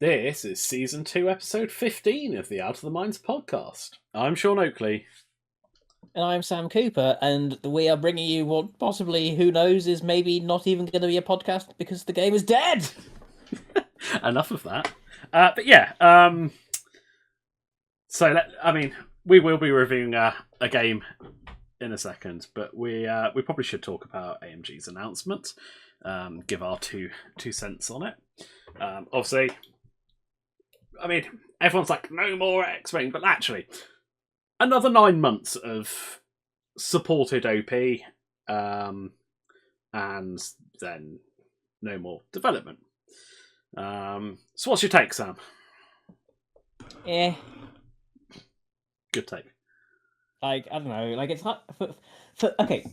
This is Season 2, Episode 15 of the Out of the Minds podcast. I'm Sean Oakley. And I'm Sam Cooper, and we are bringing you what possibly, who knows, is maybe not even going to be a podcast because the game is dead! Enough of that. But yeah, we will be reviewing a game in a second, but we probably should talk about AMG's announcement, give our two cents on it. Obviously, everyone's like, no more X-Wing, but actually, another 9 months of supported OP, and then no more development. So what's your take, Sam? Yeah. Good take. I don't know, it's not... Okay,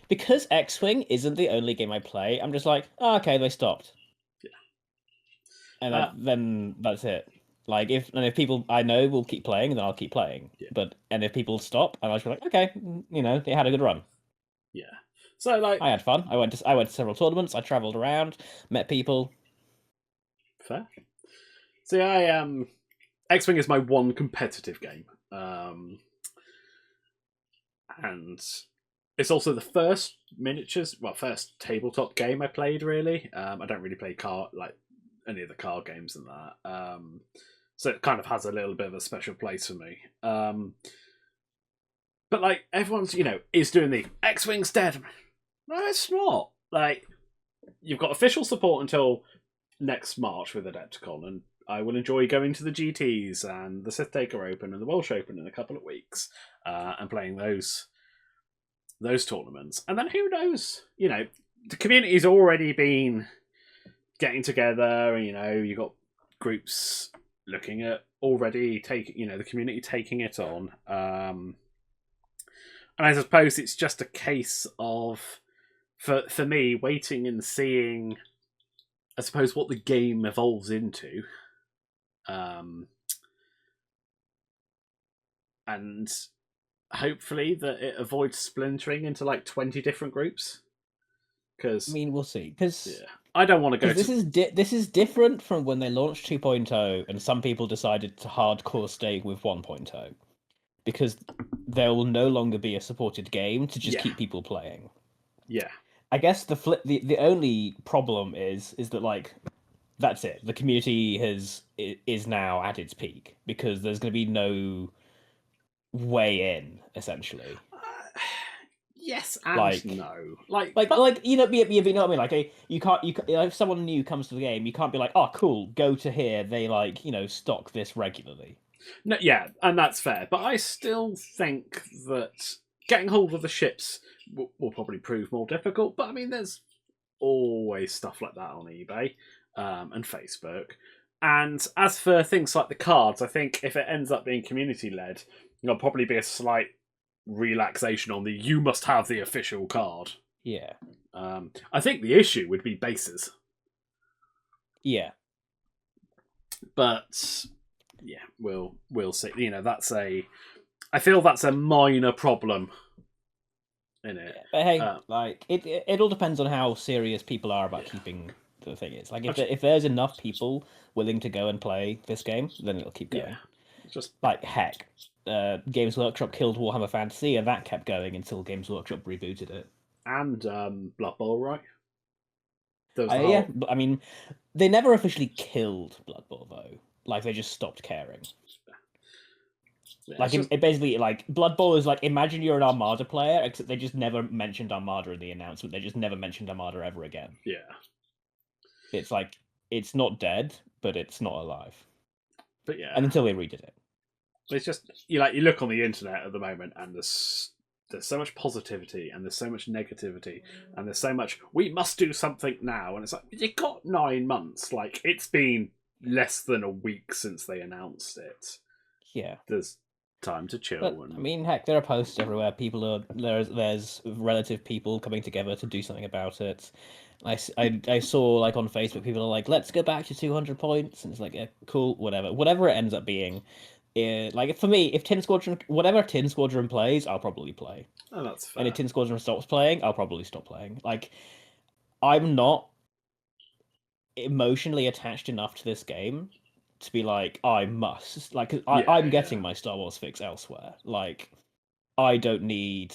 because X-Wing isn't the only game I play, I'm just like, oh, okay, they stopped. Yeah. And then that's it. If people I know will keep playing, then I'll keep playing. Yeah. And if people stop, I'll just be like, okay, they had a good run. Yeah. So I had fun. I went to several tournaments. I travelled around, met people. Fair. See, X-Wing is my one competitive game, and it's also the first first tabletop game I played. Really, I don't really play any of the card games and that. So it kind of has a little bit of a special place for me. But everyone's, is doing the X-Wing's dead. No, it's not. You've got official support until next March with Adepticon, and I will enjoy going to the GTs and the Sith Taker Open and the Welsh Open in a couple of weeks, and playing those tournaments. And then who knows? The community's already been getting together, and you've got groups looking at already the community taking it on. And I suppose it's just a case of, for me, waiting and seeing, I suppose, what the game evolves into. And hopefully that it avoids splintering into 20 different groups. Because we'll see. Because I don't want to go. This is different from when they launched 2.0, and some people decided to hardcore stay with 1.0, because there will no longer be a supported game to just keep people playing. Yeah. I guess the only problem is that that's it. The community is now at its peak, because there's going to be no way in, essentially. Yes and no. You know what I mean? You can't if someone new comes to the game, you can't be like, oh, cool, go to here. They stock this regularly. No, yeah, and that's fair. But I still think that getting hold of the ships will probably prove more difficult. But there's always stuff like that on eBay and Facebook. And as for things like the cards, I think if it ends up being community led, there'll probably be a slight relaxation on the you must have the official card. Yeah. I think the issue would be bases. Yeah. But yeah, we'll see. I feel that's a minor problem in it. Yeah, but hey, it all depends on how serious people are about keeping the thing is. If there's enough people willing to go and play this game, then it'll keep going. Yeah. Just heck, Games Workshop killed Warhammer Fantasy, and that kept going until Games Workshop rebooted it. And Blood Bowl, right? Yeah, they never officially killed Blood Bowl though. They just stopped caring. Yeah, it basically, Blood Bowl is imagine you're an Armada player, except they just never mentioned Armada in the announcement. They just never mentioned Armada ever again. Yeah. It's it's not dead, but it's not alive. But yeah. And until they redid it. It's just, you look on the internet at the moment, and there's so much positivity, and there's so much negativity, and there's so much, we must do something now, and it's you got 9 months. It's been less than a week since they announced it. Yeah. There's time to chill. But, heck, there are posts everywhere. There's relative people coming together to do something about it. I saw on Facebook, people are like, let's go back to 200 points, and it's yeah, cool, whatever it ends up being. For me, if whatever Tin Squadron plays, I'll probably play. Oh, that's fair. And if Tin Squadron stops playing, I'll probably stop playing. I'm not emotionally attached enough to this game to be like, I must. Like, Yeah, I'm getting my Star Wars fix elsewhere. Like, I don't need.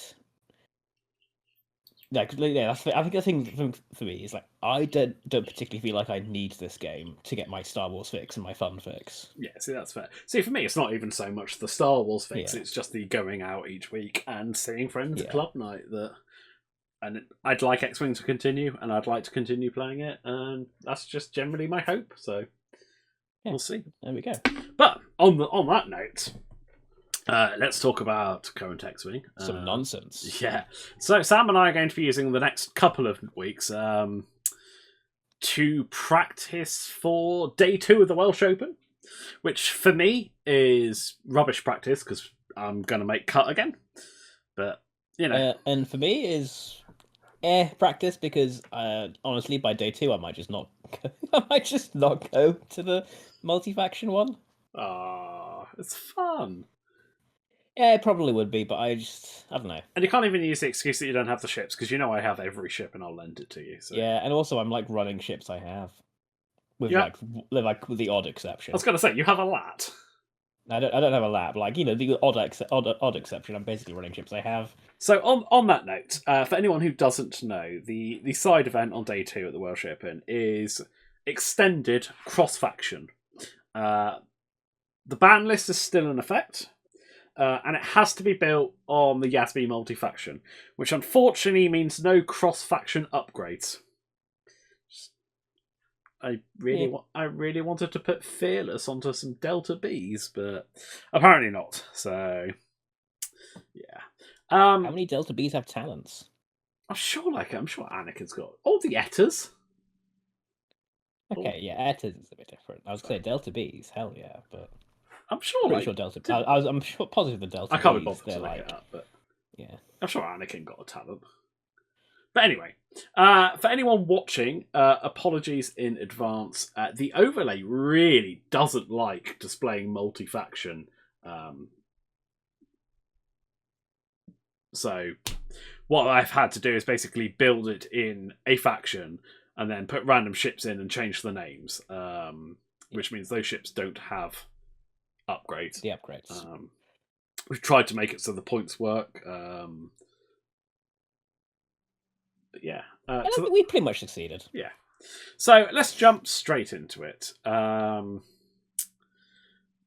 Like, yeah, I think the thing for me is like, I don't particularly feel like I need this game to get my Star Wars fix and my fun fix. Yeah, see, that's fair. See, for me, it's not even so much the Star Wars fix; Yeah. it's just the going out each week and seeing friends at Yeah. club night. And I'd like X-Wing to continue, and I'd like to continue playing it, and that's just generally my hope. So we'll see. There we go. But on that note, let's talk about current X-Wing. Some nonsense. Yeah. So Sam and I are going to be using the next couple of weeks to practice for day 2 of the Welsh Open, which for me is rubbish practice because I'm going to make cut again. But, you know. And for me is practice because honestly, by day 2, I might just not go to the multi-faction one. It's fun. Yeah, it probably would be, but I don't know. And you can't even use the excuse that you don't have the ships, because you know I have every ship and I'll lend it to you. So. Yeah, and also I'm like running ships I have, with with the odd exception. I was going to say, you have a lat. I don't have a lab. Like, you know, the odd exception, I'm basically running ships I have. So on that note, for anyone who doesn't know, the side event on day 2 at the Welsh Open is extended cross-faction. The ban list is still in effect. And it has to be built on the Yasby multi-faction, which unfortunately means no cross-faction upgrades. I really wanted to put Fearless onto some Delta Bs, but apparently not. So, yeah. How many Delta Bs have talents? I'm sure Anakin's got all the Etters. Okay, yeah, Etters is a bit different. I was going to say Delta Bs, hell yeah, but I'm sure. Sure Delta. I'm sure positive the Delta. I can't be Bs, bothered to look it up, but yeah, I'm sure Anakin got a talent. But anyway, for anyone watching, apologies in advance. The overlay really doesn't like displaying multi-faction. So what I've had to do is basically build it in a faction and then put random ships in and change the names, which means those ships don't have upgrades. The upgrades. We've tried to make it so the points work. But yeah. We pretty much succeeded. Yeah. So let's jump straight into it.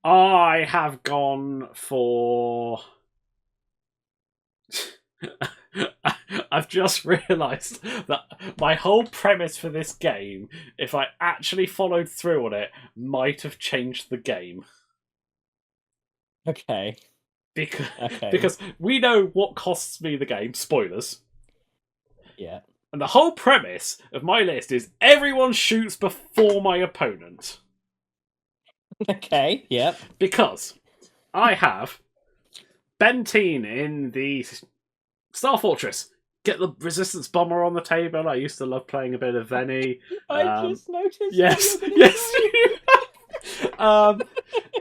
I have gone for... I've just realised that my whole premise for this game, if I actually followed through on it, might have changed the game. Okay. Because we know what costs me the game. Spoilers. Yeah. And the whole premise of my list is everyone shoots before my opponent. Okay, yep. Because I have Benteen in the Star Fortress. Get the Resistance Bomber on the table. I used to love playing a bit of Venny. I just noticed. Yes.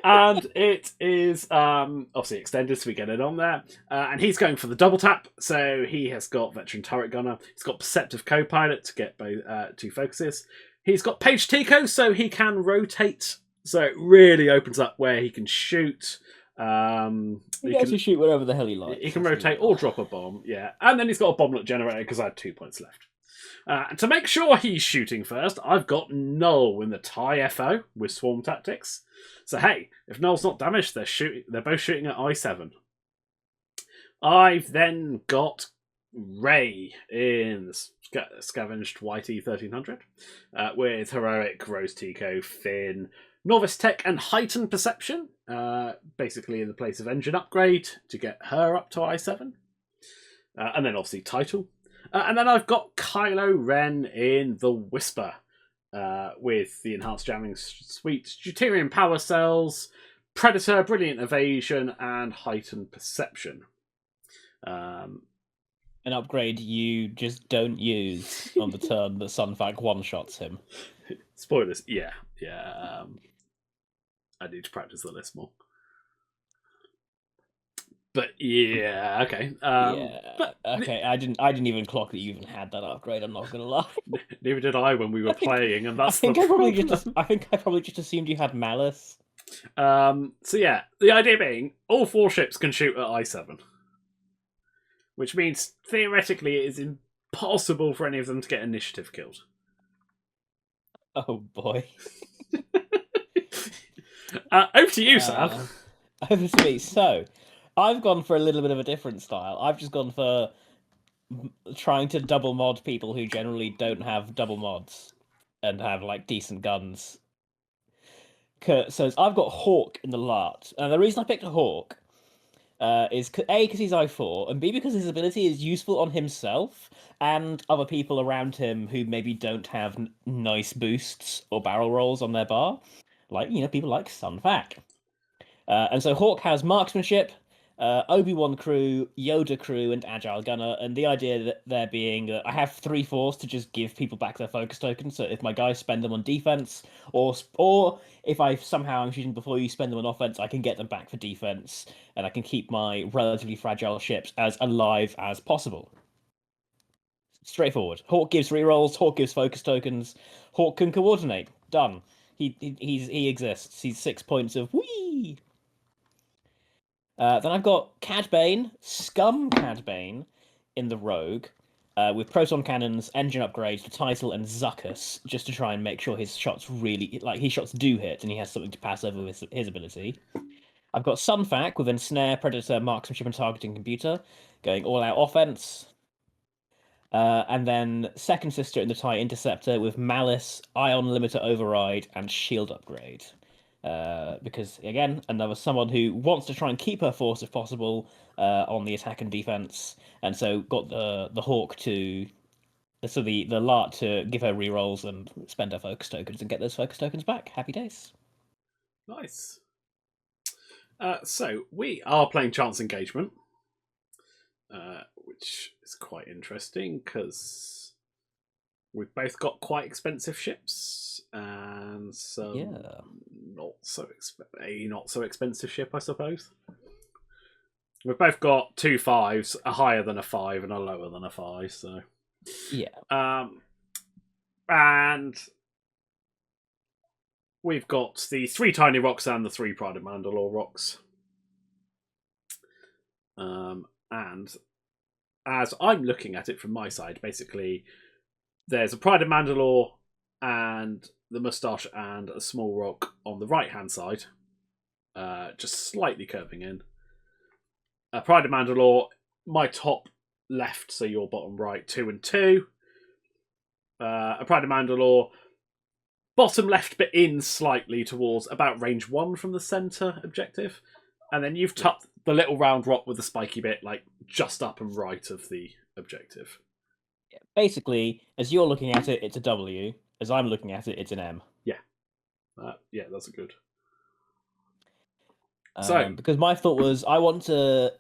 And it is obviously extended, so we get it on there. And he's going for the double tap, so he has got Veteran Turret Gunner. He's got Perceptive Co-Pilot to get both 2 focuses. He's got Page Tico, so he can rotate. So it really opens up where he can shoot. He gets to shoot wherever the hell he likes. He can rotate or drop a bomb, yeah. And then he's got a bomblet generator because I had 2 points left. And to make sure he's shooting first, I've got Null in the TIE FO with Swarm Tactics. So hey, if Null's not damaged, they're both shooting at I7. I've then got Ray in the Scavenged YT 1300 with Heroic, Rose Tico, Finn, Novice Tech, and Heightened Perception, basically in the place of Engine Upgrade to get her up to I7. And then obviously Title. And then I've got Kylo Ren in the Whisper with the Enhanced Jamming Suite, Deuterium Power Cells, Predator, Brilliant Evasion, and Heightened Perception. An upgrade you just don't use on the turn that Sunfac one-shots him. Spoilers, yeah. I need to practice the list more. But yeah, okay. Yeah. But Okay. I didn't even clock that you even had that upgrade. I'm not gonna lie. neither did I when we were I think playing, and I that's the think I probably just problem. I think I probably just assumed you had malice. So yeah, the idea being all 4 ships can shoot at I7, which means theoretically it is impossible for any of them to get initiative killed. Oh boy. Over to you, Sam. Over to me. So, I've gone for a little bit of a different style. I've just gone for trying to double mod people who generally don't have double mods and have like decent guns. So I've got Hawk in the Lart, and the reason I picked a Hawk is A, because he's I4, and B, because his ability is useful on himself and other people around him who maybe don't have nice boosts or barrel rolls on their bar, like people like Sunfac. And so Hawk has marksmanship, Obi-Wan crew, Yoda crew, and Agile Gunner. And the idea that there being, I have 3 force to just give people back their focus tokens. So if my guys spend them on defense, or if I somehow am shooting before you spend them on offense, I can get them back for defense, and I can keep my relatively fragile ships as alive as possible. Straightforward. Hawk gives rerolls. Hawk gives focus tokens. Hawk can coordinate. Done. He exists. He's 6 points of whee. Then I've got Cad Bane, Scum Cad Bane in the Rogue, with proton cannons, engine upgrades, the title, and Zuckus, just to try and make sure his shots really, like, his shots do hit and he has something to pass over with his ability. I've got Sunfac with Ensnare, Predator, Marksmanship, and Targeting Computer, going all out offense. And then Second Sister in the TIE Interceptor with Malice, Ion Limiter Override, and Shield Upgrade. Because again, another someone who wants to try and keep her force if possible on the attack and defense, and so got the Hawk to the Lart to give her rerolls and spend her focus tokens and get those focus tokens back. Happy days. Nice. So we are playing Chance Engagement, which is quite interesting because we've both got quite expensive ships and some not so expensive ship, I suppose. We've both got 2 5s, a higher than a 5 and a lower than a 5. So yeah, and we've got the 3 Tiny Rocks and the 3 Pride of Mandalore Rocks. And as I'm looking at it from my side, basically, there's a Pride of Mandalore and the Moustache and a small rock on the right-hand side, just slightly curving in. A Pride of Mandalore, my top left, so your bottom right, 2 and 2. A Pride of Mandalore, bottom left but in slightly towards about range 1 from the centre objective. And then you've tucked the little round rock with the spiky bit, like, just up and right of the objective. basically, as you're looking at it, it's a W. As I'm looking at it, it's an M. Yeah. Yeah, that's a good. Because my thought was, I want to.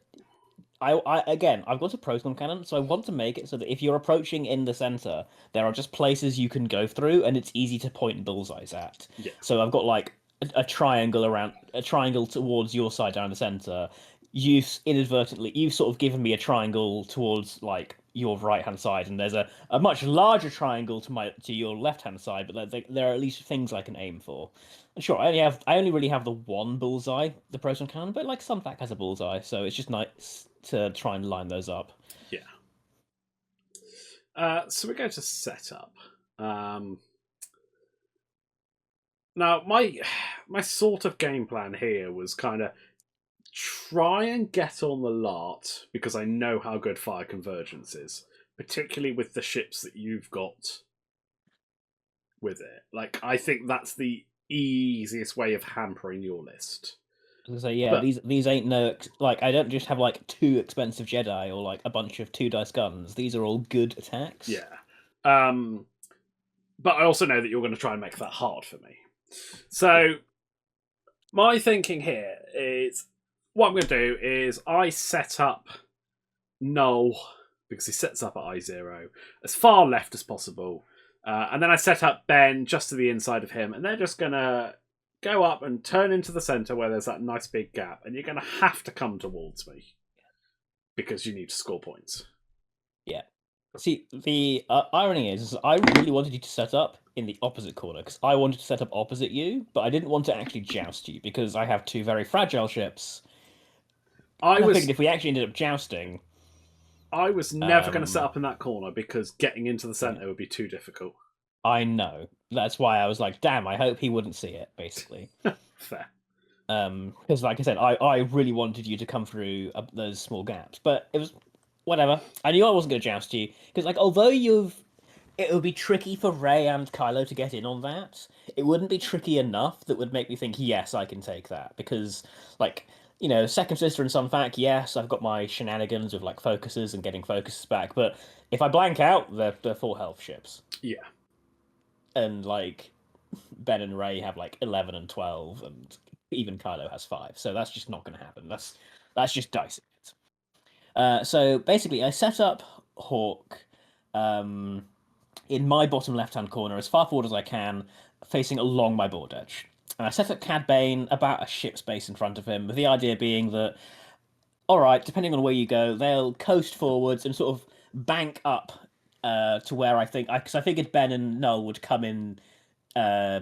I've got a proton cannon, so I want to make it so that if you're approaching in the center, there are just places you can go through, and it's easy to point bullseyes at. Yeah. So I've got like a triangle towards your side down the center. You've sort of given me a triangle towards like your right hand side, and there's a much larger triangle to your left hand side, but there are at least things I can aim for. And sure, I only really have the one bullseye, the proton cannon, but like Sunfac has a bullseye, so it's just nice to try and line those up. Yeah. So we're going to set up. Now, my sort of game plan here was kind of try and get on the Lart because I know how good fire convergence is, particularly with the ships that you've got with it. Like, I think that's the easiest way of hampering your list. So yeah, these ain't no like I don't just have like 2 expensive Jedi or like a bunch of 2 dice guns. These are all good attacks. Yeah. But I also know that you're going to try and make that hard for me. So my thinking here is what I'm going to do is I set up Null, because he sets up at I0, as far left as possible. And then I set up Ben just to the inside of him, and they're just going to go up and turn into the centre where there's that nice big gap, and you're going to have to come towards me. because you need to score points. Yeah. See, the irony is I really wanted you to set up in the opposite corner because I wanted to set up opposite you, but I didn't want to actually joust you because I have 2 very fragile ships. I figured if we actually ended up jousting, I was never going to set up in that corner because getting into the center would be too difficult. I know. That's why I was like, damn, I hope he wouldn't see it, basically. Fair. Because, like I said, I really wanted you to come through those small gaps, but it was whatever. I knew I wasn't going to joust you because, like, although it would be tricky for Ray and Kylo to get in on that. It wouldn't be tricky enough that would make me think, yes, I can take that. Because, like, you know, Second Sister and Sunfac, yes, I've got my shenanigans with, like, focuses and getting focuses back. But if I blank out, they're full health ships. Yeah. And, like, Ben and Ray have, like, 11 and 12, and even Kylo has 5. So that's just not going to happen. That's just dicing it. So, basically, I set up Hawk... in my bottom left-hand corner as far forward as I can, facing along my board edge. And I set up Cad Bane about a ship space in front of him, with the idea being that, all right, depending on where you go, they'll coast forwards and sort of bank up to where I think... Because I figured Ben and Null would come in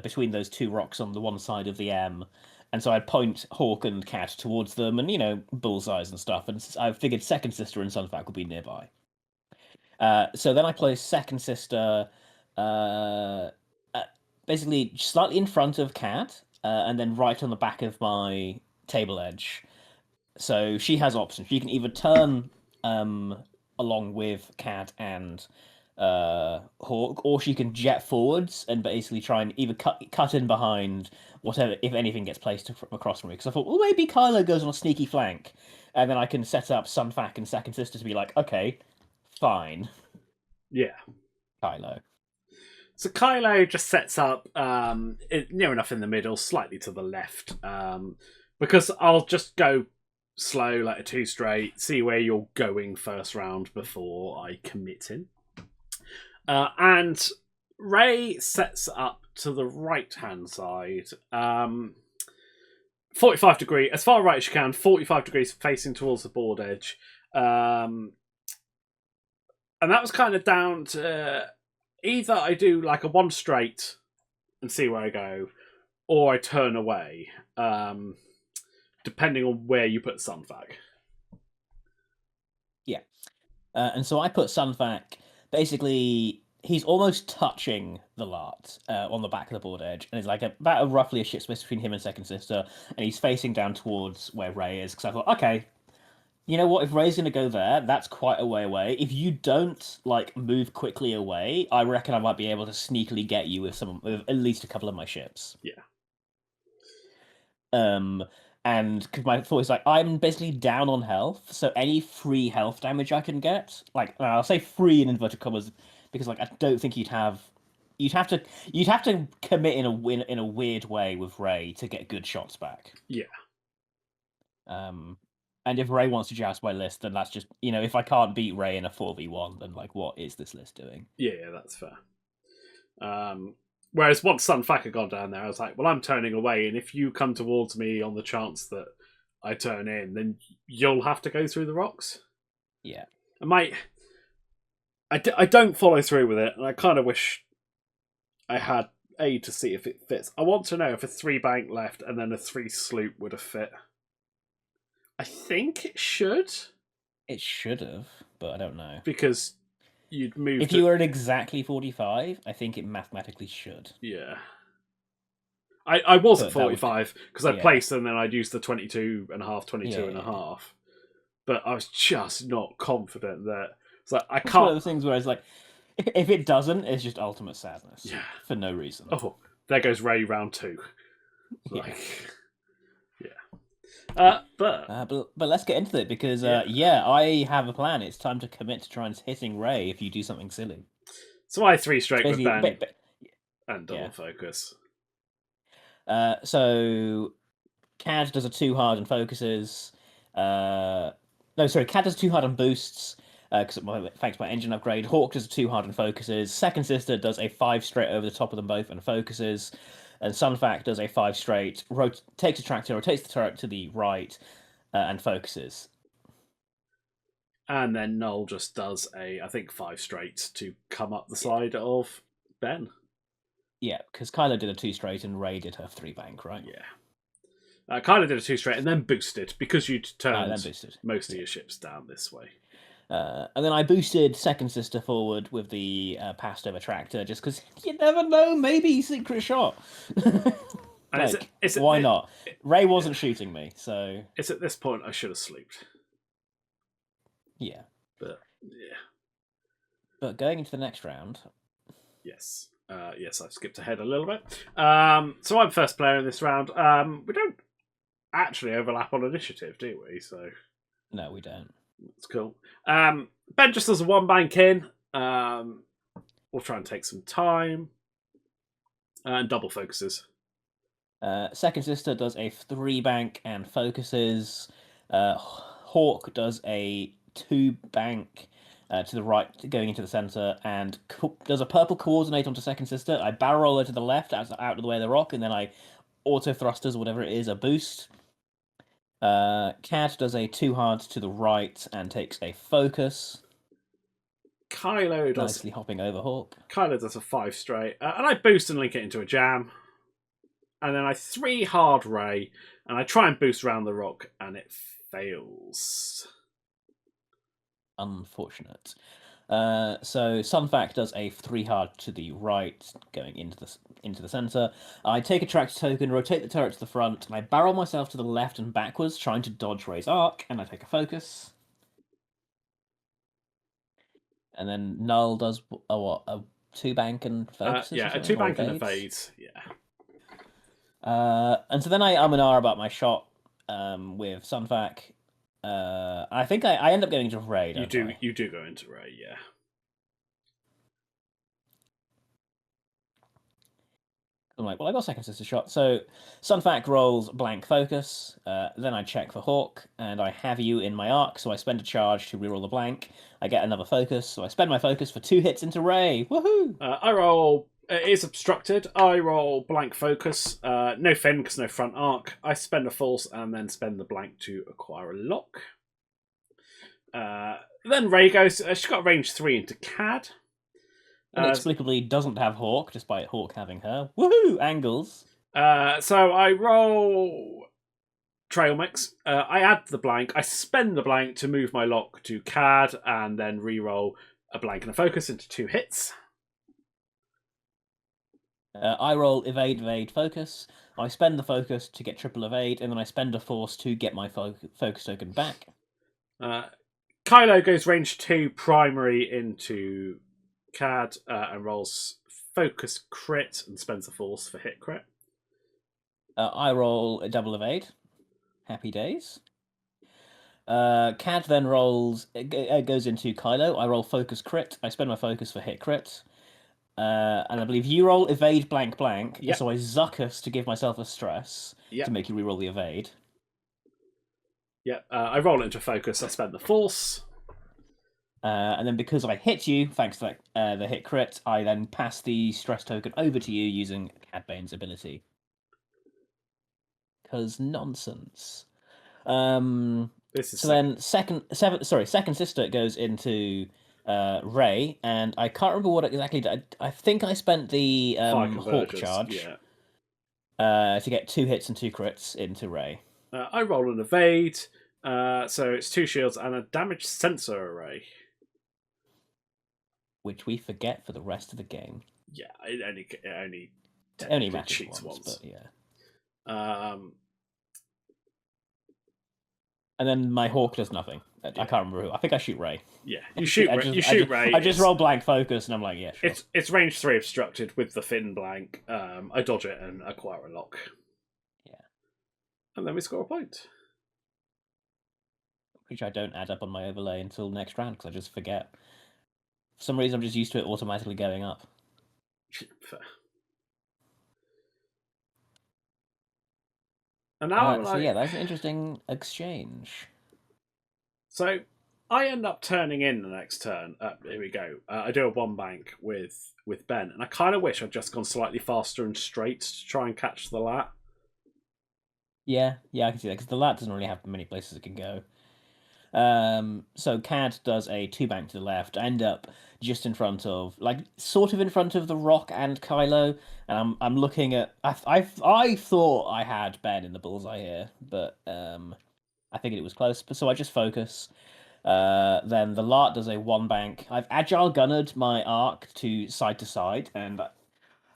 between those 2 rocks on the one side of the M. And so I'd point Hawk and Cat towards them and, you know, bullseyes and stuff. And I figured Second Sister and Sunfac would be nearby. So then I place Second Sister basically slightly in front of Cat, and then right on the back of my table edge. So she has options. She can either turn along with Cat and Hawk, or she can jet forwards and basically try and either cut in behind whatever, if anything gets placed across from me. Because I thought, well, maybe Kylo goes on a sneaky flank, and then I can set up Sunfac and Second Sister to be like, okay, fine. Yeah. Kylo. So Kylo just sets up near enough in the middle, slightly to the left, because I'll just go slow, like a 2 straight, see where you're going first round before I commit in. And Ray sets up to the right-hand side, 45 degree, as far right as you can, 45 degrees facing towards the board edge. And that was kind of down to either I do like a 1 straight and see where I go, or I turn away, depending on where you put Sunfac. Yeah. And so I put Sunfac, basically, he's almost touching the lot on the back of the board edge, and it's like roughly a ship space between him and Second Sister, and he's facing down towards where Ray is, because I thought, okay, you know what? If Ray's going to go there, that's quite a way away. If you don't like move quickly away, I reckon I might be able to sneakily get you with at least a couple of my ships. Yeah. And because my thought is like I'm basically down on health, so any free health damage I can get, like I'll say free in inverted commas, because like I don't think you'd have to commit in a weird way with Ray to get good shots back. Yeah. And if Ray wants to joust my list, then that's just, you know, if I can't beat Ray in a 4v1, then, like, what is this list doing? Yeah, that's fair. Whereas once Sunfac had gone down there, I was like, well, I'm turning away, and if you come towards me on the chance that I turn in, then you'll have to go through the rocks. Yeah. I don't follow through with it, and I kind of wish I had A to see if it fits. I want to know if a 3 bank left and then a 3 sloop would have fit. I think it should. It should have, but I don't know. Because you'd move... If you were at exactly 45, I think it mathematically should. Yeah. I was at 45, because I placed and then I'd use the 22 and a half, 22 and a half. But I was just not confident that... It's like, I can't... It's one of those things where it's like, if it doesn't, it's just ultimate sadness. Yeah. For no reason. Oh, there goes Ray round 2. Like... But let's get into it because I have a plan. It's time to commit to try and hitting Ray if you do something silly. So I 3 straight with Ben and double focus. So Cad does a 2 hard and focuses. Cad does 2 hard and boosts because thanks to my engine upgrade. Hawk does a 2 hard and focuses. Second Sister does a 5 straight over the top of them both and focuses. And Sunfac does a 5 straight, takes a tractor, rotates the turret to the right, and focuses. And then Noel just does I think 5 straight to come up the side of Ben. Yeah, because Kylo did a 2 straight and Ray did her 3 bank, right? Yeah. Kylo did a 2 straight and then boosted because you'd turned most of your ships down this way. And then I boosted Second Sister forward with the passed over tractor, just because you never know, maybe secret shot. Why not? Ray wasn't shooting me, so it's at this point I should have slept. Yeah, but yeah. But going into the next round, yes, I've skipped ahead a little bit. So I'm first player in this round. We don't actually overlap on initiative, do we? So no, we don't. That's cool. Ben just does a 1 bank in. We'll try and take some time. And double focuses. Second Sister does a 3 bank and focuses. Hawk does a 2 bank to the right, going into the center, and does a purple coordinate onto Second Sister. I barrel roll her to the left, out of the way of the rock, and then I auto thrusters, whatever it is, a boost. Cad does a 2 hard to the right and takes a focus. Kylo does nicely hopping over Hawk. Kylo does a 5 straight, and I boost and link it into a jam. And then I 3 hard Ray, and I try and boost around the rock, and it fails. Unfortunate. So Sunfac does a 3 hard to the right, going into the center. I take a tractor token, rotate the turret to the front, and I barrel myself to the left and backwards, trying to dodge Ray's arc, and I take a focus. And then Null does a 2 bank and focuses. A 2 bank and evades. Yeah. And so then I and ah about my shot with Sunfac. I think I end up going into Ray. You do go into Ray, yeah. I'm like, well, I got Second Sister shot. So Sunfac rolls blank focus. Then I check for Hawk, and I have you in my arc, so I spend a charge to reroll the blank. I get another focus, so I spend my focus for 2 hits into Ray. Woohoo! I roll. It is obstructed. I roll blank focus. No fin because no front arc. I spend a false and then spend the blank to acquire a lock. Then Ray goes. She's got range 3 into Cad. Inexplicably doesn't have Hawk, despite Hawk having her. Woohoo! Angles. So I roll trail mix. I add the blank. I spend the blank to move my lock to Cad, and then re-roll a blank and a focus into 2 hits. I roll evade, focus. I spend the focus to get triple evade, and then I spend a force to get my focus token back. Kylo goes range 2 primary into Cad and rolls focus crit and spends a force for hit crit. I roll a double evade. Happy days. Cad then rolls, goes into Kylo. I roll focus crit. I spend my focus for hit crit. And I believe you roll evade blank. Yep. So I Zuckus to give myself a stress to make you reroll the evade. Yep. I roll into focus. I spend the force. And then because I hit you, thanks to the hit crit, I then pass the stress token over to you using Cad Bane's ability. Because nonsense. Then second sister goes into Ray, and I can't remember what exactly did. I think I spent the Hawk charge to get 2 hits and 2 crits into Ray. I roll an evade, so it's 2 shields and a damage sensor array. Which we forget for the rest of the game. Yeah, it only matters once, but yeah. And then my Hawk does nothing. I can't remember who. I think I shoot Ray. Yeah, you shoot Ray. I just roll blank focus, and I'm like, yeah, sure. It's range 3 obstructed with the fin blank. I dodge it and acquire a lock. Yeah. And then we score a point. Which I don't add up on my overlay until next round, because I just forget. For some reason, I'm just used to it automatically going up. Fair. And now that's an interesting exchange. So I end up turning in the next turn. Here we go. I do a 1 bank with Ben, and I kind of wish I'd just gone slightly faster and straight to try and catch the lat. Yeah, I can see that, because the lat doesn't really have many places it can go. So CAD does a 2-bank to the left. I end up just in front of, like, sort of in front of the Rock and Kylo, and I'm looking at. I thought I had Ben in the bullseye here, but I figured it was close. But so I just focus. Then the Lart does a 1-bank. I've agile gunnered my arc to side, and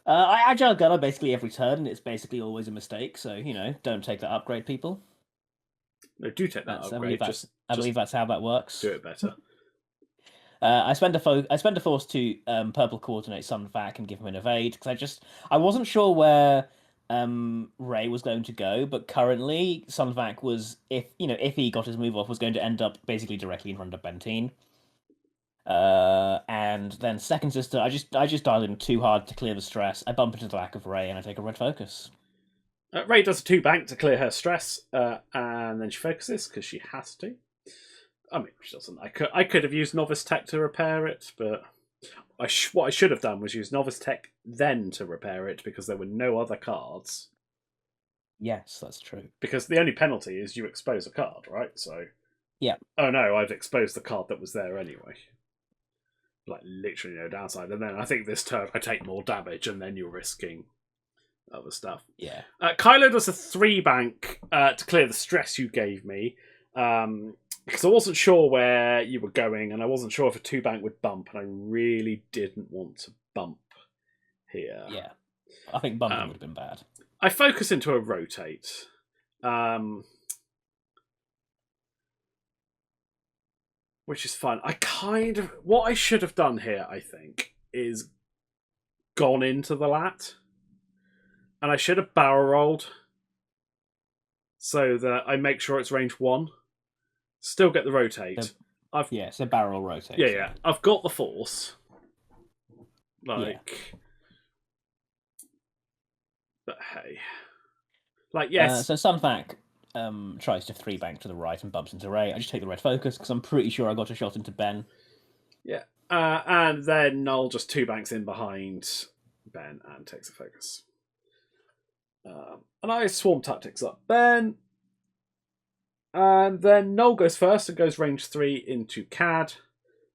I agile gunner basically every turn, and it's basically always a mistake. So don't take that upgrade, people. No, do take that upgrade. I believe that's how that works. Do it better. I spend a force to purple coordinate Sunvac and give him an evade because I wasn't sure where Ray was going to go, but currently Sunvac was, if he got his move off, was going to end up basically directly in front of Bentine. And then second sister, I just dialed in too hard to clear the stress. I bump into the back of Ray and I take a red focus. Ray does a 2-bank to clear her stress, and then she focuses because she has to. I mean, she doesn't. I could have used Novice Tech to repair it, but what I should have done was use Novice Tech then to repair it because there were no other cards. Yes, that's true. Because the only penalty is you expose a card, right? So. Yeah. Oh no, I've exposed the card that was there anyway. Like, literally no downside. And then I think this turn I take more damage, and then you're risking other stuff. Yeah. Kylo does a 3-bank to clear the stress you gave me. Because I wasn't sure where you were going, and I wasn't sure if a 2-bank would bump, and I really didn't want to bump here. Yeah. I think bumping would have been bad. I focus into a rotate. Which is fun. What I should have done here, I think, is gone into the lat. And I should have barrel rolled so that I make sure it's range 1. Still get the rotate. So barrel rotate. Yeah. I've got the force. But hey. Yes. So Sunvac tries to 3-bank to the right and bumps into Ray. I just take the red focus because I'm pretty sure I got a shot into Ben. Yeah. And then Null just 2-banks in behind Ben and takes a focus. And I swarm tactics up Ben. And then Null goes first and goes range 3 into CAD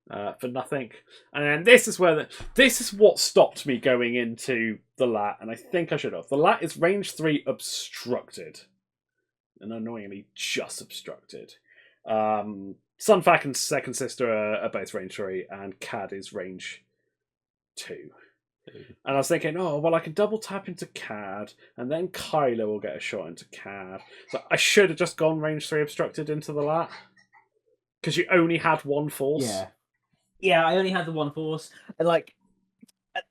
for nothing. And then this is what stopped me going into the lat, and I think I should have. The lat is range 3 obstructed. And annoyingly just obstructed. Sunfac and second sister are both range 3, and CAD is range 2. And I was thinking, I can double tap into CAD, and then Kylo will get a shot into CAD. So I should have just gone range 3 obstructed into the lat. Because you only had 1 force. Yeah, I only had the 1 force.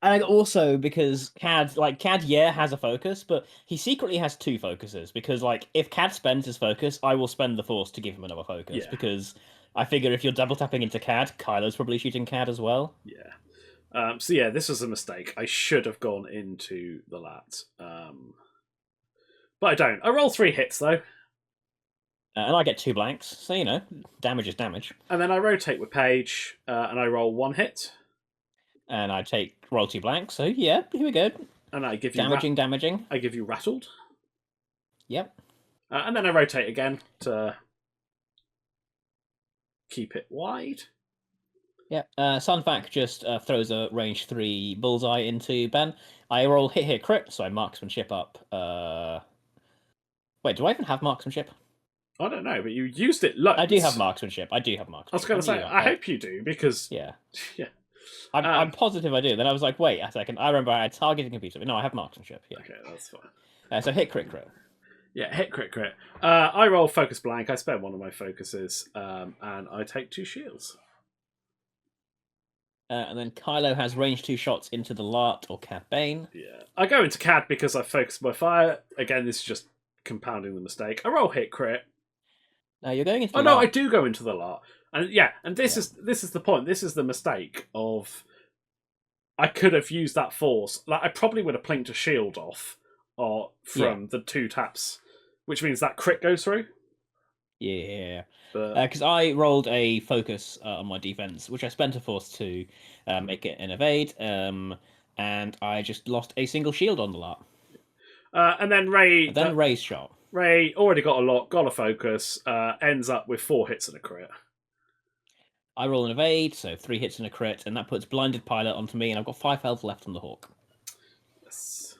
And also because CAD has a focus, but he secretly has 2 focuses. Because if CAD spends his focus, I will spend the force to give him another focus. Yeah. Because I figure if you're double tapping into CAD, Kylo's probably shooting CAD as well. Yeah. This was a mistake. I should have gone into the lat. But I don't. I roll 3 hits, though. And I get 2 blanks, so, damage is damage. And then I rotate with Paige, and I roll 1 hit. And I roll 2 blanks, so yeah, here we go. And I give you... Damaging. I give you Rattled. Yep. And then I rotate again to keep it wide. Yeah, Sunfac just throws a range 3 bullseye into Ben. I roll hit crit, so I marksmanship up. Wait, do I even have marksmanship? I don't know, but you used it loads. I do have marksmanship. I was going to say, I hope you do, because... Yeah. Yeah. I'm positive I do. Then I was like, wait a second. I remember I had targeting computer. No, I have marksmanship. Yeah. Okay, that's fine. So hit crit. Yeah, hit crit. I roll focus blank. I spend one of my focuses, and I take 2 shields. And then Kylo has range 2 shots into the Lart or Cad Bane. Yeah. I go into Cad because I focus my fire. Again, this is just compounding the mistake. I roll hit crit. No, you're going into the Lart. No, I do go into the Lart. And this is the point. This is the mistake of... I could have used that force. I probably would have plinked a shield off from the 2 taps, which means that crit goes through. Yeah. Because I rolled a focus on my defense, which I spent a force to make it an evade, and I just lost a single shield on the Lart. And then Ray... Ray's shot. Ray already got a lot, got a focus, ends up with 4 hits and a crit. I roll an evade, so 3 hits and a crit, and that puts Blinded Pilot onto me, and I've got 5 health left on the Hawk. Yes.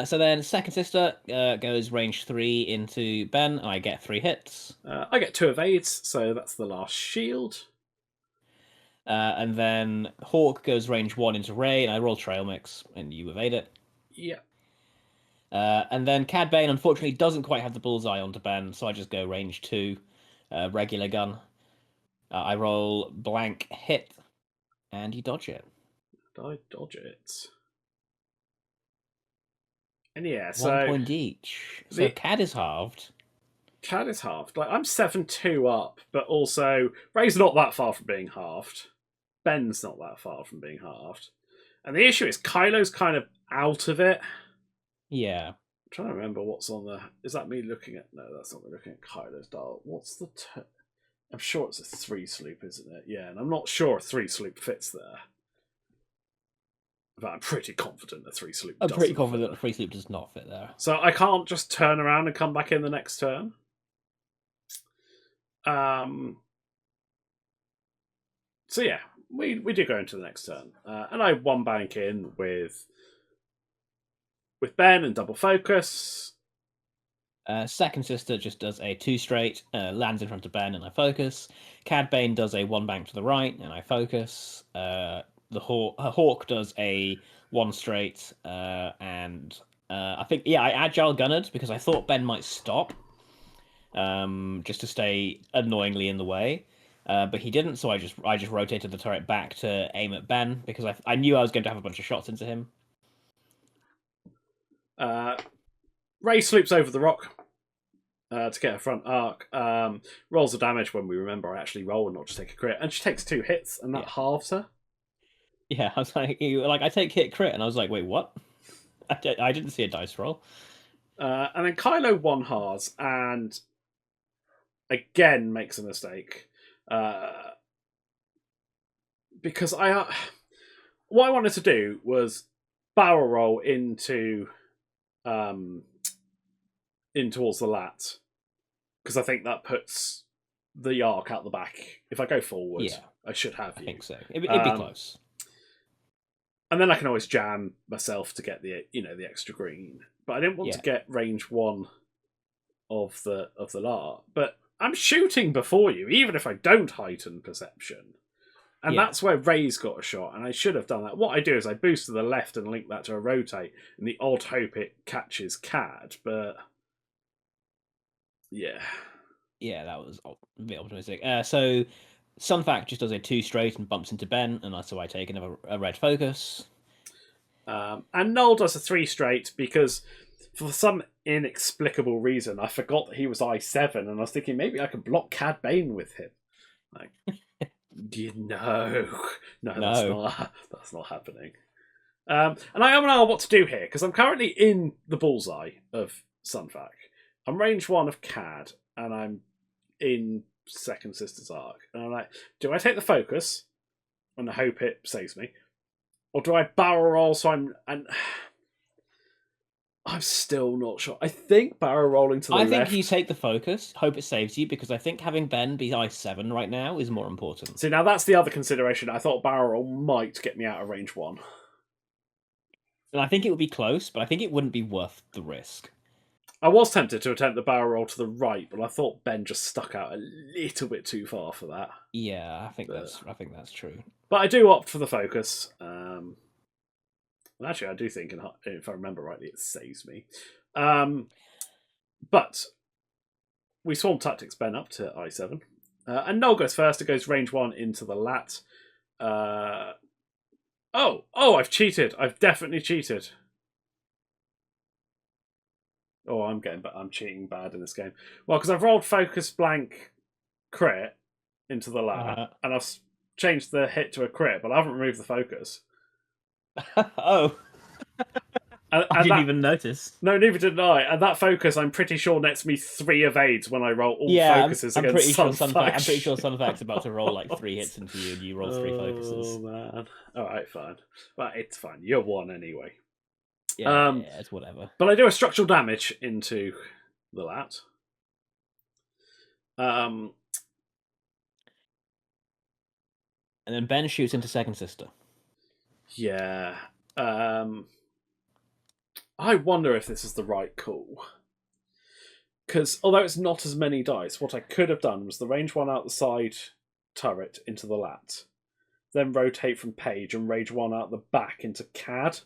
So then second sister goes range 3 into Ben, and I get 3 hits. I get 2 evades, so that's the last shield. And then Hawk goes range 1 into Ray, and I roll Trail Mix, and you evade it. Yeah. And then Cad Bane unfortunately doesn't quite have the bullseye onto Ben, so I just go range 2, regular gun. I roll blank hit, and you dodge it. I dodge it. And yeah, 1 point each. So Cad is halved. Cad is halved. Like, I'm 7-2 up, but also Ray's not that far from being halved. Ben's not that far from being halved. And the issue is Kylo's kind of out of it. Yeah. I'm trying to remember what's on the... Is that me looking at... No, that's not me looking at Kylo's dial. What's the... I'm sure it's a 3 sloop, isn't it? Yeah, and I'm not sure a 3 sloop fits there. But I'm pretty confident a 3 sloop doesn't. I'm pretty confident a 3 sloop does not fit there. So I can't just turn around and come back in the next turn. So yeah, we do go into the next turn. And I 1 bank in with Ben and double focus. Second sister just does a 2 straight, lands in front of Ben, and I focus. Cad Bane does a 1 bank to the right, and I focus. The Hawk does a 1 straight, and I think I agile gunned because I thought Ben might stop, just to stay annoyingly in the way, but he didn't. So I just rotated the turret back to aim at Ben because I knew I was going to have a bunch of shots into him. Ray sloops over the rock to get her front arc. Rolls the damage when we remember I actually roll and not just take a crit, and she takes 2 hits, and that halves her. Yeah, I was like, I take hit crit, and I was like, wait, what? I didn't see a dice roll. And then Kylo 1 hars, and again makes a mistake. Because what I wanted to do was barrel roll in towards the lat. Because I think that puts the arc out the back. If I go forward, I should have you. I think so. It'd be close. And then I can always jam myself to get the extra green. But I didn't want to get range 1 of the lat. But I'm shooting before you, even if I don't heighten perception. And that's where Ray's got a shot, and I should have done that. What I do is I boost to the left and link that to a rotate, in the odd hope it catches Cad, but yeah. Yeah, that was a bit optimistic. So Sunfac just does a 2 straight and bumps into Ben, and so I take a red focus. And Noel does a 3 straight because for some inexplicable reason I forgot that he was I7, and I was thinking maybe I could block Cad Bane with him. Like, no, that's not happening. And I don't know what to do here because I'm currently in the bullseye of Sunfac. I'm range 1 of Cad, and I'm in second sister's arc, and I'm like, do I take the focus and hope it saves me, or do I barrel roll? I'm still not sure. I think barrel rolling to the left. I think you take the focus, hope it saves you, because I think having Ben be I7 right now is more important. See, now that's the other consideration. I thought barrel roll might get me out of range 1. And I think it would be close, but I think it wouldn't be worth the risk. I was tempted to attempt the barrel roll to the right, but I thought Ben just stuck out a little bit too far for that. Yeah, I think that's true. But I do opt for the focus. Well, actually, I do think, if I remember rightly, it saves me. But we swarm tactics Ben up to I7. And Noel goes first. It goes range 1 into the lat. I've cheated. I've definitely cheated. Oh, I'm cheating bad in this game. Well, because I've rolled focus blank crit into the lat, and I've changed the hit to a crit, but I haven't removed the focus. Oh. I didn't even notice. No, neither did I. And that focus, I'm pretty sure, nets me 3 evades when I roll all focuses against Sunfac. I'm pretty sure Sunfac's about to roll like 3 hits into you, and you roll 3 focuses. Oh, man. All right, fine. Well, it's fine. You're 1 anyway. Yeah, it's whatever. But I do a structural damage into the lat. And then Ben shoots into second sister. Yeah. I wonder if this is the right call. Because although it's not as many dice, what I could have done was the range one out the side turret into the lat, then rotate from page and range one out the back into Cad,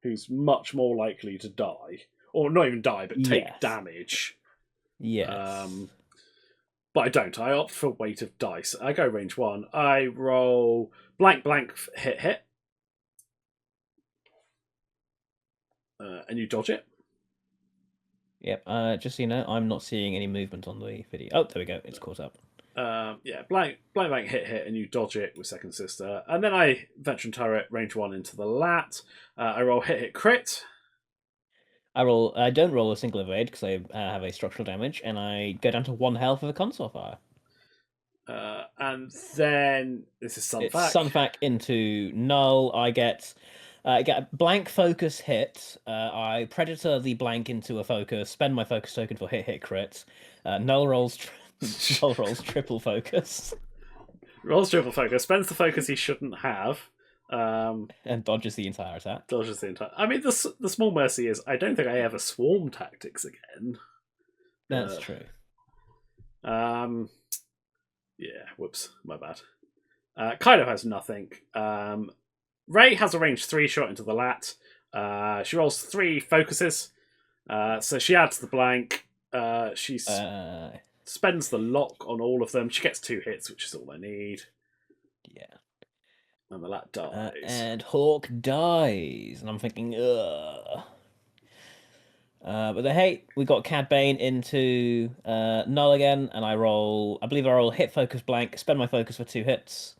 who's much more likely to die. Or not even die, but take damage. Yes. But I don't. I opt for weight of dice. I go range one. I roll blank, blank, hit, hit. And you dodge it. Yep. Just so you know, I'm not seeing any movement on the video. Oh, there we go. It's caught up. Yeah, blank, blank, blank, hit, hit, and you dodge it with second sister. And then I veteran turret range one into the lat. I roll hit, hit, crit. I don't roll a single evade because I have a structural damage, and I go down to 1 health with a console fire. And then this is Sunfac. It's Sunfac into null. I get a blank focus hit. I predator the blank into a focus. Spend my focus token for hit, hit, crit. Null rolls. Null rolls triple focus. Rolls triple focus. Spends the focus he shouldn't have. And dodges the entire attack. Dodges the entire. I mean, the small mercy is I don't think I ever swarm tactics again. That's true. Yeah. Whoops. My bad. Kaido has nothing. Ray has a range 3 shot into the lat. She rolls 3 focuses. So she adds the blank. She spends the lock on all of them. She gets 2 hits, which is all I need. Yeah. And the lat dies. And Hawk dies. And I'm thinking, ugh. But we got Cad Bane into null again, and I believe I roll hit focus blank, spend my focus for 2 hits.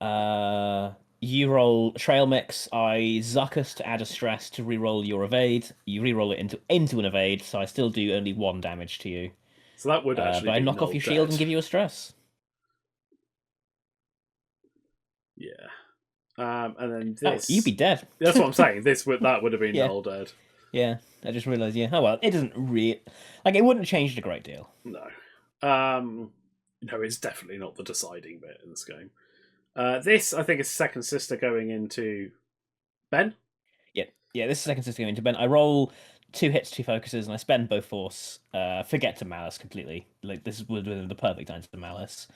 You roll trail mix, I Zuckus to add a stress to reroll your evade. You reroll it into an evade, so I still do only 1 damage to you. So that would actually but I knock off your shield and give you a stress. Yeah. And then this. Oh, you'd be dead. That's what I'm saying. That would have been null dead. Yeah, I just realised. Yeah, oh well, it doesn't really it wouldn't change it a great deal. No, no, it's definitely not the deciding bit in this game. This I think is second sister going into Ben. Yeah, this is second sister going into Ben. I roll 2 hits, 2 focuses, and I spend both force. Forget to malice completely. Like this would have been the perfect time to malice.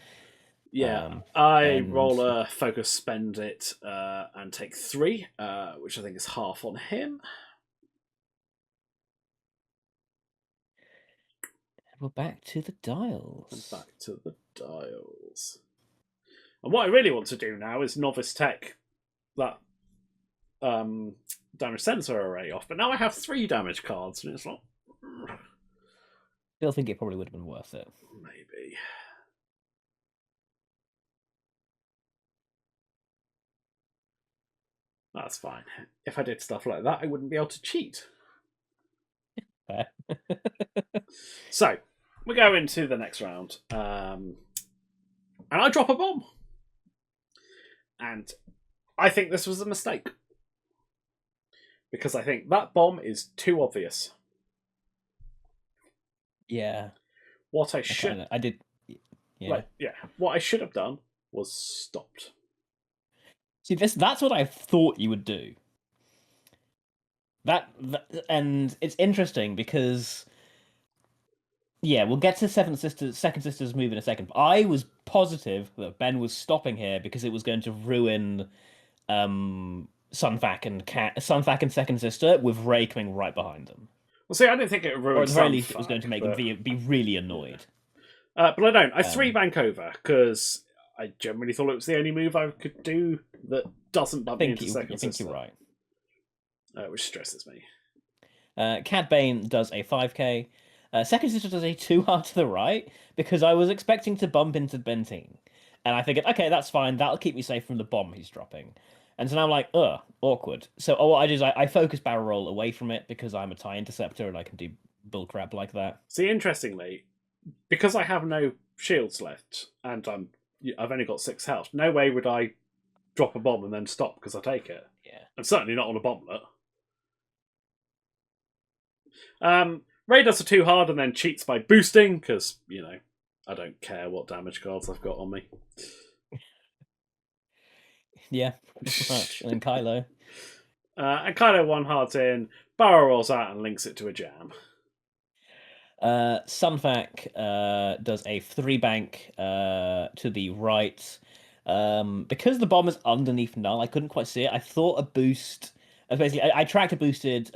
Yeah, I roll a focus, spend it, and take 3, which I think is half on him. We're back to the dials. And what I really want to do now is novice tech that damage sensor array off. But now I have 3 damage cards, and it's like... Still think it probably would have been worth it. Maybe. That's fine. If I did stuff like that, I wouldn't be able to cheat. Fair. So, we go into the next round. And I drop a bomb. And I think this was a mistake. Because I think that bomb is too obvious. Yeah. What I should... I did... Yeah. Like, yeah. What I should have done was stopped. See, that's what I thought you would do. And it's interesting because... Yeah, we'll get to second sister's move in a second. But I was positive that Ben was stopping here because it was going to ruin Sunfac and second sister with Ray coming right behind them. Well, see, I don't think it ruined. Or at the very least, it was going to make them be really annoyed. But I don't. I 3 bank over because I generally thought it was the only move I could do that doesn't bump me into second sister. I think you're right. Which stresses me. Cad Bane does a 5k. Second sister does a 2 hard to the right because I was expecting to bump into Benteen. And I figured, okay, that's fine. That'll keep me safe from the bomb he's dropping. And so now I'm like, awkward. So what I do is I focus barrel roll away from it because I'm a TIE interceptor and I can do bullcrap like that. See, interestingly, because I have no shields left and I've only got 6 health, no way would I drop a bomb and then stop because I take it. Yeah. I'm certainly not on a bomblet. Ray does it too hard and then cheats by boosting because, I don't care what damage cards I've got on me. Yeah, pretty much. And then Kylo. And Kylo one hearts in, barrel rolls out and links it to a jam. Sunfac does a 3-bank to the right. Because the bomb is underneath null, I couldn't quite see it. I thought a boost. Basically, I tracked a boosted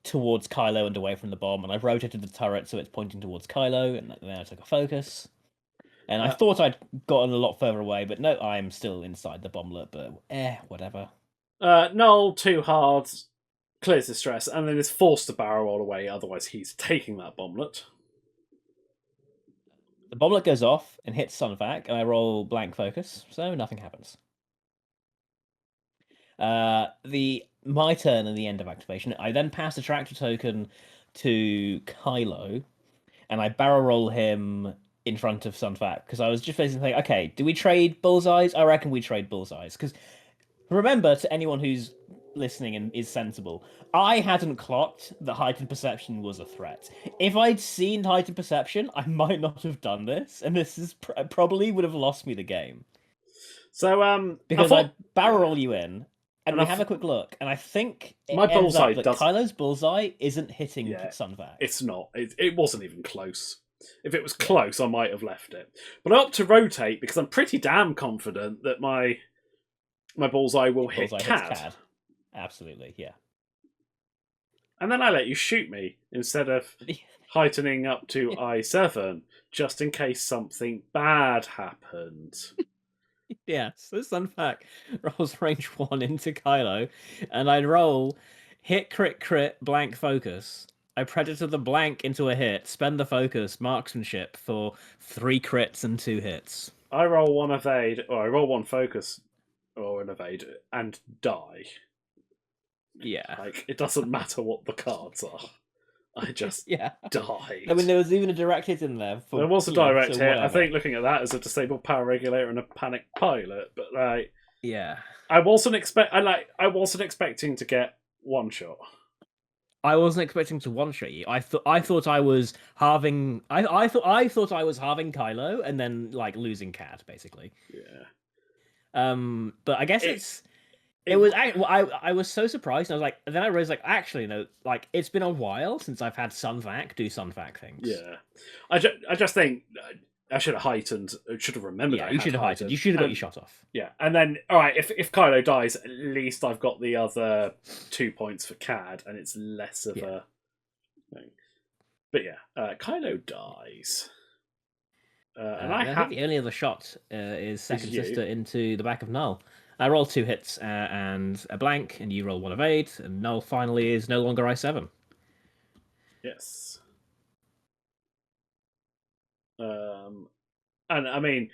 towards Kylo and away from the bomb, and I rotated the turret so it's pointing towards Kylo, and then I took a focus. And I thought I'd gotten a lot further away, but no, I'm still inside the bomblet, but whatever. Null, too hard, clears the stress, and then is forced to barrel roll away, otherwise he's taking that bomblet. The bomblet goes off and hits Sunfac, and I roll blank focus, so nothing happens. My turn and the end of activation. I then pass a tractor token to Kylo, and I barrel roll him in front of Sunfac because I was just basically like, okay, do we trade bullseyes? I reckon we trade bullseyes because remember, to anyone who's listening and is sensible, I hadn't clocked that Heightened Perception was a threat. If I'd seen Heightened Perception, I might not have done this, and this is probably would have lost me the game. So because I barrel roll you in, and we have a quick look, and I think my bullseye does. Kylo's bullseye isn't hitting Sunfac. It's not. It wasn't even close. If it was close, I might have left it. But I opt to rotate because I'm pretty damn confident that my bullseye will hit Cad. Absolutely, yeah. And then I let you shoot me instead of heightening up to I7 just in case something bad happened. Yeah, so Sunfac rolls range 1 into Kylo, and I roll hit, crit, blank focus. I predator the blank into a hit, spend the focus, marksmanship for 3 crits and 2 hits. I roll 1 evade, or I roll 1 focus, or an evade, and die. Yeah. It doesn't matter what the cards are. I just died. I mean, there was even a direct hit in there. There was a direct hit. I think looking at that as a disabled power regulator and a panic pilot, but I wasn't expecting to get one shot. I wasn't expecting to one-shot you. I thought I was halving. I thought I was halving Kylo and then losing Cad basically. Yeah. But I guess I was so surprised. And I was like, then I realized actually no, it's been a while since I've had Sunfac do Sunfac things. Yeah. I just think I should have heightened. Should have remembered. Yeah, you should have heightened. You should have got your shot off. Yeah, and then all right. If Kylo dies, at least I've got the other 2 points for Cad, and it's less of a thing. But Kylo dies, and I think the only other shot is Second Sister into the back of Null. I roll 2 hits and a blank, and you roll 1 evade, and Null finally is no longer I7. Yes. And I mean,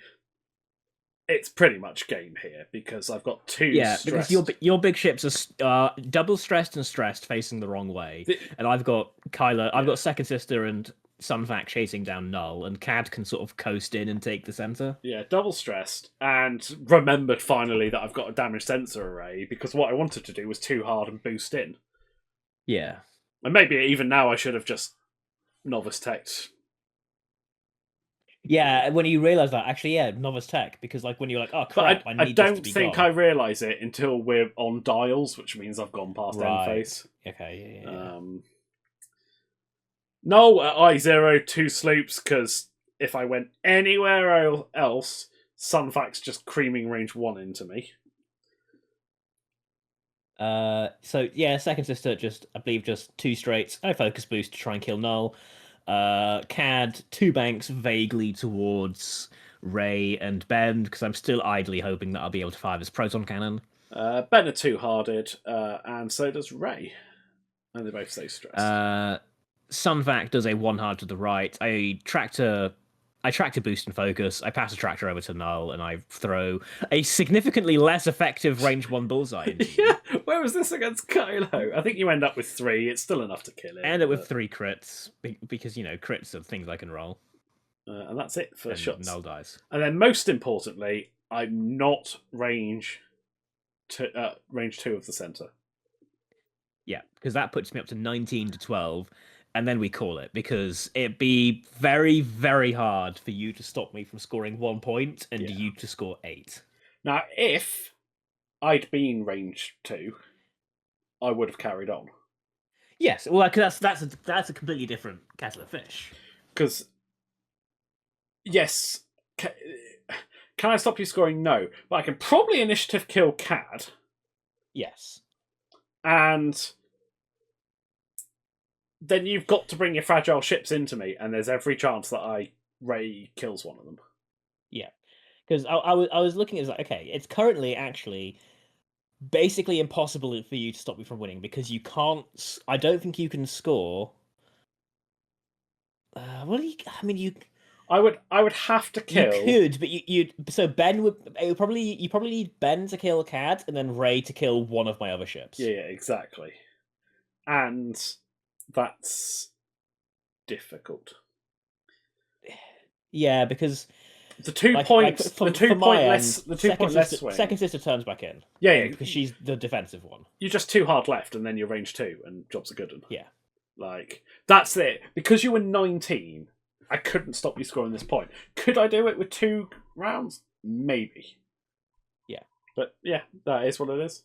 it's pretty much game here because I've got 2. Yeah, stressed. because your big ships are double stressed and stressed, facing the wrong way, and I've got Kylo. I've got Second Sister and Sunfac chasing down Null, and Cad can sort of coast in and take the center. Yeah, double stressed, and remembered finally that I've got a damage sensor array because what I wanted to do was too hard and boost in. Yeah, and maybe even now I should have just novice teched. Yeah, when you realise that, actually, novice tech, because when you're like, oh crap, I need don't this to be think gone. I realise it until we're on dials, which means I've gone past end phase. Okay, yeah. No, I0 2 sloops, because if I went anywhere else, Sunfac's just creaming range 1 into me. Second Sister I believe just 2 straights. I focus boost to try and kill Null. Cad 2 banks vaguely towards Ray and Ben because I'm still idly hoping that I'll be able to fire this proton cannon. Ben are 2-hearted, and so does Ray, and they both stay stressed. Sunvac does a 1-hard to the right. I tractor boost and focus. I pass a tractor over to Null, and I throw a significantly less effective range 1 bullseye into you. Where was this against Kylo? I think you end up with 3. It's still enough to kill it. I end up with 3 crits, because, crits are things I can roll. And that's it for shots. Null dies. And then, most importantly, I'm not range 2 of the center. Yeah, because that puts me up to 19 to 12, and then we call it, because it'd be very, very hard for you to stop me from scoring 1 point and Yeah. you to score 8. Now, if I'd been range 2, I would have carried on. Yes, well, that's a completely different kettle of fish. Because, yes, can I stop you scoring? No. But I can probably initiative kill Cad. Yes. And then you've got to bring your fragile ships into me, and there's every chance that Ray kills one of them. Yeah. Because I was looking at it, like, okay, it's currently actually basically impossible for you to stop me from winning, because you can't. I don't think you can score. What do you? I mean, you. I would have to kill. You could, but you'd. So Ben would. You probably need Ben to kill Cad, and then Ray to kill one of my other ships. Yeah, exactly. And that's difficult. Yeah, because the 2 points, the 2 point less, the 2 point less swing. Second sister turns back in. Yeah, because she's the defensive one. You're just 2 hard left, and then you're range 2, and jobs are good. Yeah, like that's it. Because you were 19, I couldn't stop you scoring this point. Could I do it with 2 rounds? Maybe. Yeah, but yeah, that is what it is.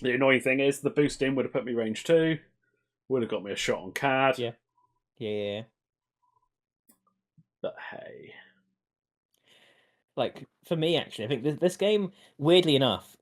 The annoying thing is the boost in would have put me range 2, would have got me a shot on Cad. Yeah. But hey, like for me, actually, I think this game, weirdly enough,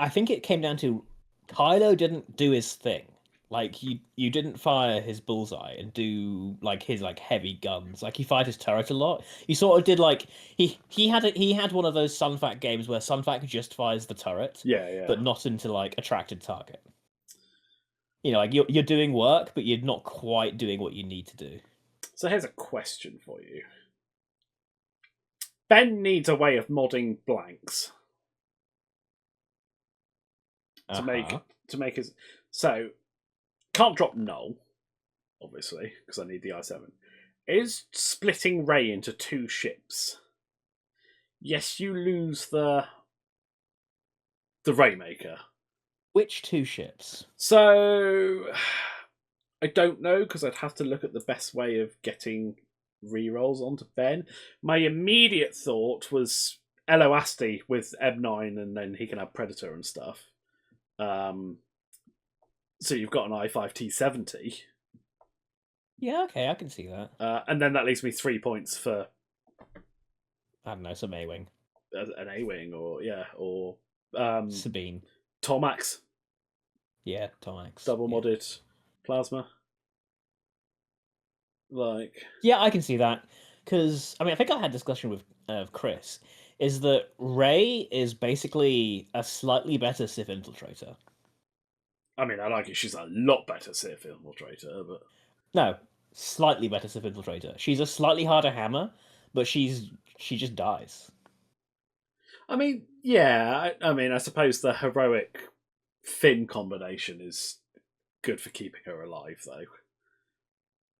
I think it came down to Kylo didn't do his thing. Like you didn't fire his bullseye and do like his like heavy guns. Like he fired his turret a lot. You sort of did like he had one of those Sunfac games where Sunfac just fires the turret, yeah, but not into like a tracted target. You know, like you're doing work, but you're not quite doing what you need to do. So here's a question for you. Ben needs a way of modding blanks to make his. So can't drop null, obviously, because I need the I7. Is splitting Ray into 2 ships. Yes, you lose the Raymaker. Which 2 ships? So I don't know, because I'd have to look at the best way of getting rerolls onto Ben. My immediate thought was Eloasti with M9, and then he can have Predator and stuff. So you've got an I5T70. Yeah, okay, I can see that. And then that leaves me 3 points for I don't know, some A-wing, an A-wing, or Sabine. Tomax. Yeah, Tomax. Double modded plasma. Like, yeah, I can see that, because I mean, I think I had a discussion with Chris. Is that Ray is basically a slightly better Sith infiltrator. I mean, I like it. She's a lot better Sith infiltrator, but no, slightly better Sith infiltrator. She's a slightly harder hammer, but she just dies. I mean, yeah. I mean, I suppose the heroic Finn combination is good for keeping her alive, though.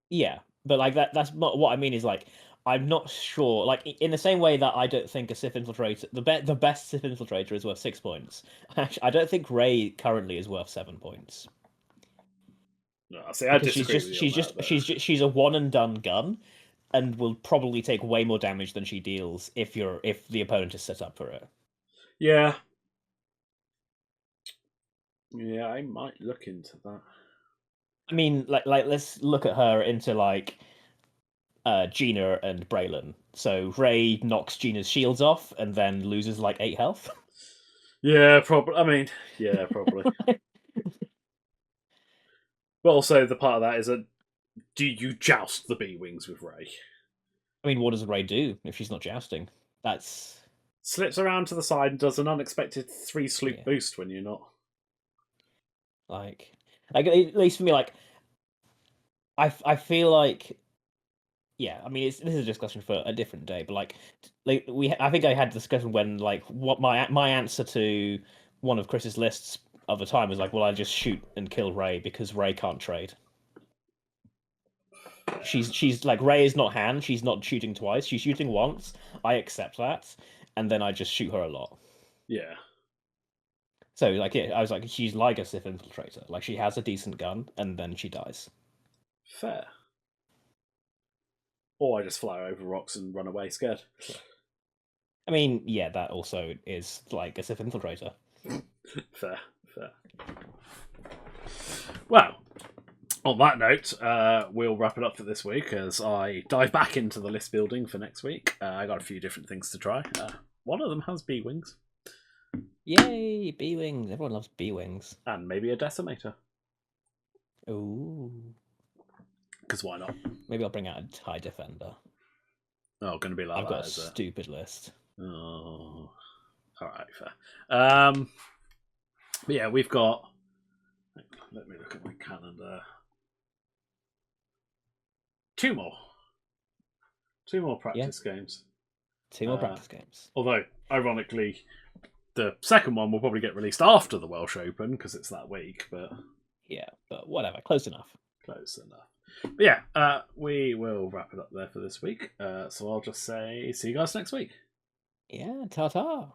Yeah, but like that's not what I mean. Is like I'm not sure. Like in the same way that I don't think a Sith infiltrator, the best Sith infiltrator is worth 6 points. Actually, I don't think Ray currently is worth 7 points. No, see, I disagree with you on that, she's a one and done gun, and will probably take way more damage than she deals if the opponent is set up for it. Yeah. Yeah, I might look into that. I mean, like let's look at her into like Gina and Braylon. So Ray knocks Gina's shields off and then loses like 8 health. Yeah, probably. I mean, yeah, probably. But also, the part of that is do you joust the B-Wings with Ray? I mean, what does Ray do if she's not jousting? That's... Slips around to the side and does an unexpected 3 sloop boost when you're not. Like at least for me, like, I feel like... Yeah, I mean, this is a discussion for a different day, but like I think I had a discussion when like what my answer to one of Chris's lists of the time was like, well, I just shoot and kill Ray because Ray can't trade. She's like, Ray is not Han. She's not shooting twice. She's shooting once. I accept that, and then I just shoot her a lot. Yeah. So like, yeah, I was like, she's like a Sith infiltrator. Like, she has a decent gun, and then she dies. Fair. Or I just fly over rocks and run away scared. I mean, yeah, that also is like a Sith infiltrator. Fair. Well, on that note, we'll wrap it up for this week as I dive back into the list building for next week. I got a few different things to try. One of them has B-Wings. Yay, B-Wings. Everyone loves B-Wings. And maybe a Decimator. Ooh. Because why not? Maybe I'll bring out a TIE Defender. Oh, going to be like I've that. got a stupid list. Oh. Alright, fair. But yeah, we've got... Let me look at my calendar. Two more practice games. Two more practice games. Although, ironically, the second one will probably get released after the Welsh Open because it's that week. But yeah, but whatever, close enough. But yeah, we will wrap it up there for this week. So I'll just say, see you guys next week. Yeah, ta-ta.